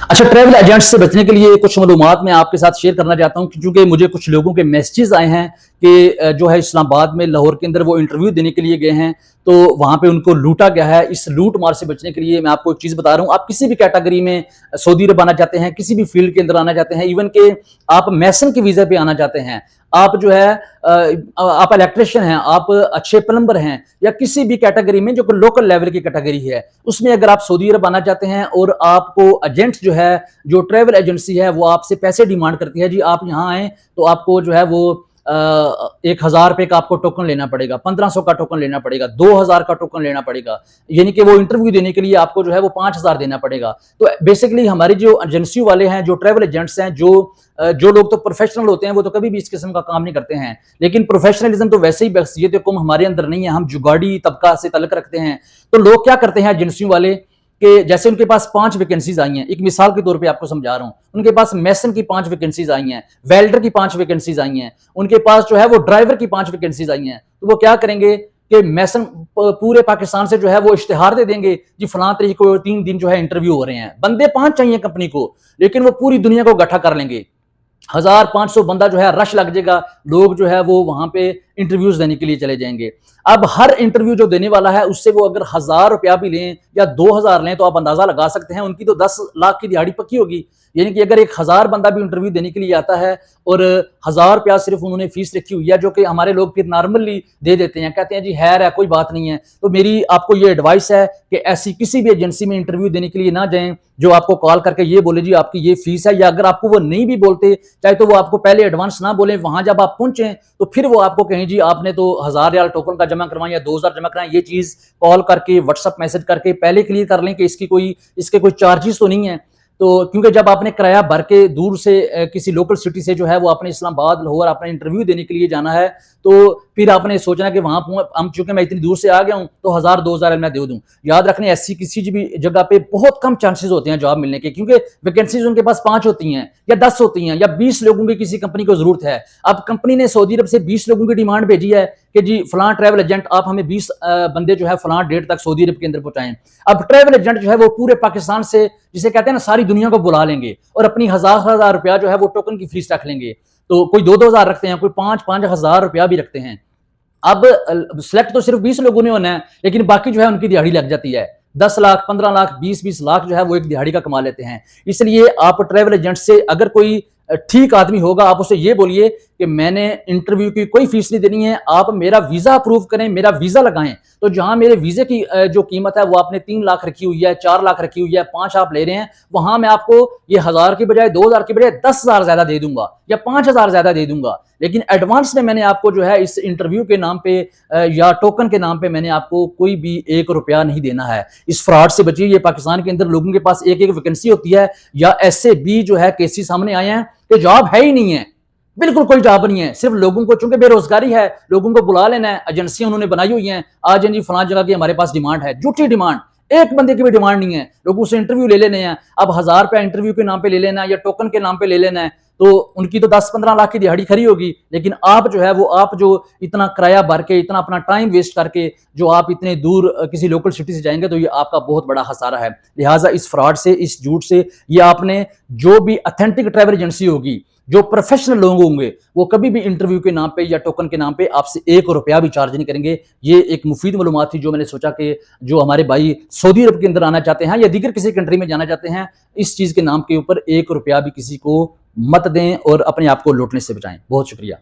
अच्छा, travel agents से बचने के लिए कुछ मालूमात मैं आपके साथ शेयर करना चाहता हूँ, क्योंकि मुझे कुछ लोगों के मैसेजेस आए हैं कि जो है इस्लामाबाद में, लाहौर के अंदर वो इंटरव्यू देने के लिए गए हैं, तो वहाँ पे उनको लूटा गया है। इस लूट मार से बचने के लिए मैं आपको एक चीज़ बता रहा हूँ। आप किसी भी कैटेगरी में सऊदी अरब आना चाहते हैं, किसी भी फील्ड के अंदर आना चाहते हैं, इवन के आप मैसन के वीज़ा पे आना चाहते हैं, आप जो है आप इलेक्ट्रिशियन हैं, आप अच्छे प्लम्बर हैं, या किसी भी कैटेगरी में जो लोकल लेवल की कैटेगरी है, उसमें अगर आप सऊदी अरब आना चाहते हैं और आपको एजेंट जो है, जो ट्रैवल एजेंसी है, वो आपसे पैसे डिमांड करती है, जी आप यहाँ आए तो आपको जो है वो 1,000 रुपए का आपको टोकन लेना पड़ेगा, 1,500 का टोकन लेना पड़ेगा, 2,000 का टोकन लेना पड़ेगा, यानी कि वो इंटरव्यू देने के लिए आपको जो है वो 5,000 देना पड़ेगा। तो बेसिकली हमारी जो एजेंसी वाले हैं, जो ट्रैवल एजेंट्स हैं, जो लोग तो प्रोफेशनल होते हैं, वो तो कभी भी इस किस्म का काम नहीं करते हैं, लेकिन प्रोफेशनलिज्म तो वैसे ही बख्शियत कुम हमारे अंदर नहीं है, हम जुगाड़ी तबका से तल्लुक रखते हैं। तो लोग क्या करते हैं एजेंसियों वाले, कि जैसे उनके पास 5 वैकेंसीज आई हैं, एक मिसाल के तौर पे आपको समझा रहा हूं, उनके पास मैसन की 5 वैकेंसीज आई हैं, वेल्डर की 5 वैकेंसीज आई हैं, उनके पास जो है वो ड्राइवर की 5 वैकेंसीज आई हैं, तो वो क्या करेंगे कि मैसन पूरे पाकिस्तान से जो है वो इश्तिहार दे देंगे, जी फलां तारीख को 3 दिन जो है इंटरव्यू हो रहे हैं, बंदे 5 चाहिए कंपनी को, लेकिन वो पूरी दुनिया को इकट्ठा कर लेंगे, 1,500 बंदा जो है रश लग जाएगा, लोग जो है वो वहां पे इंटरव्यूज देने के लिए चले जाएंगे। अब हर इंटरव्यू जो देने वाला है, उससे वो अगर 1,000 रुपया भी लें या 2,000 लें, तो आप अंदाजा लगा सकते हैं उनकी तो 10 लाख की दिहाड़ी पक्की होगी। यानी कि अगर 1,000 बंदा भी इंटरव्यू देने के लिए आता है और 1,000 रुपया सिर्फ उन्होंने फीस रखी हुई है, जो कि हमारे लोग फिर नॉर्मली दे देते हैं, कहते हैं जी है कोई बात नहीं है। तो मेरी आपको ये एडवाइस है कि ऐसी किसी भी एजेंसी में इंटरव्यू देने के लिए ना जाएं जो आपको कॉल करके ये बोले जी आपकी ये फीस है, या अगर आपको वो नहीं भी बोलते, चाहे तो वो आपको पहले एडवांस ना बोले, वहां जब आप पहुंचे तो फिर वो आपको कहें जी आपने तो 1,000 रियाल टोकन का जमा करवाएं या 2,000 जमा कराएं, ये चीज कॉल करके व्हाट्सएप मैसेज करके पहले क्लियर कर लें कि इसके कोई चार्जेस तो नहीं है। तो क्योंकि जब आपने किराया भर के दूर से किसी लोकल सिटी से जो है वो अपने इस्लामाबाद, लाहौर अपने इंटरव्यू देने के लिए जाना है, तो फिर आपने सोचना कि वहां हम चूंकि मैं इतनी दूर से आ गया हूं तो 1,000-2,000 मैं दे दूं। याद रखने ऐसी किसी भी जगह पे बहुत कम चांसेस होते हैं जॉब मिलने के, क्योंकि वैकेंसीज उनके पास 5 होती हैं या 10 होती हैं या 20 लोगों की किसी कंपनी को जरूरत है। अब कंपनी ने सऊदी अरब से 20 लोगों की डिमांड भेजी है कि जी फलां ट्रैवल एजेंट आप हमें 20 बंदे जो है फलां डेट तक सऊदी अरब के अंदर पहुंचाएं। अब ट्रैवल एजेंट जो है वो पूरे पाकिस्तान से, जिसे कहते हैं ना, सारी दुनिया को बुला लेंगे और अपनी 1,000 रुपया जो है वो टोकन की फीस रख लेंगे। तो कोई 2,000 रखते हैं, कोई 5,000 रुपया भी रखते हैं। अब सिलेक्ट तो सिर्फ 20 लोगों ने होना है, लेकिन बाकी जो है उनकी दिहाड़ी लग जाती है। 10 लाख, 15 लाख, 20-20 लाख जो है वो एक दिहाड़ी का कमा लेते हैं। इसलिए आप ट्रैवल एजेंट से अगर कोई ठीक आदमी होगा, आप उसे ये बोलिए कि मैंने इंटरव्यू की कोई फीस नहीं देनी है, आप मेरा वीजा अप्रूव करें, मेरा वीजा लगाएं। तो जहां मेरे वीजे की जो कीमत है वो आपने 3 लाख रखी हुई है, 4 लाख रखी हुई है, 5 आप ले रहे हैं, वहां मैं आपको ये 1,000 की बजाय, 2,000 की बजाय 10,000 ज्यादा दे दूंगा या 5,000 ज्यादा दे दूंगा, लेकिन एडवांस में मैंने आपको जो है इस इंटरव्यू के नाम पे या टोकन के नाम पे मैंने आपको कोई भी 1 रुपया नहीं देना है। इस फ्रॉड से बचिए। ये पाकिस्तान के अंदर लोगों के पास एक वैकेंसी होती है, या ऐसे भी जो है केसेस सामने आए हैं कि जॉब है ही नहीं है, बिल्कुल कोई जॉब नहीं है, सिर्फ लोगों को, चूंकि बेरोजगारी है, लोगों को बुला लेना है, एजेंसियां उन्होंने बनाई हुई हैं, आज जी फलां जगह की हमारे पास डिमांड है, झूठी डिमांड, एक बंदे की भी डिमांड नहीं है, लोगों से इंटरव्यू ले लेने हैं। अब 1,000 रुपया इंटरव्यू के नाम पे ले लेना है या टोकन के नाम पे ले लेना है, तो उनकी तो 10-15 लाख की दिहाड़ी खरी होगी, लेकिन आप जो है वो आप जो इतना किराया भर के, इतना अपना टाइम वेस्ट करके जो आप इतने दूर किसी लोकल सिटी से जाएंगे, तो ये आपका बहुत बड़ा खसारा है। लिहाजा इस फ्रॉड से, इस झूठ से, ये आपने जो भी ऑथेंटिक ट्रैवल एजेंसी होगी, जो प्रोफेशनल लोग होंगे, वो कभी भी इंटरव्यू के नाम पे या टोकन के नाम पे आपसे 1 रुपया भी चार्ज नहीं करेंगे। ये एक मुफीद मालूमात थी जो मैंने सोचा कि जो हमारे भाई सऊदी अरब के अंदर आना चाहते हैं या दीगर किसी कंट्री में जाना चाहते हैं, इस चीज के नाम के ऊपर 1 रुपया भी किसी को मत दें और अपने आप को लूटने से बचाएं। बहुत शुक्रिया।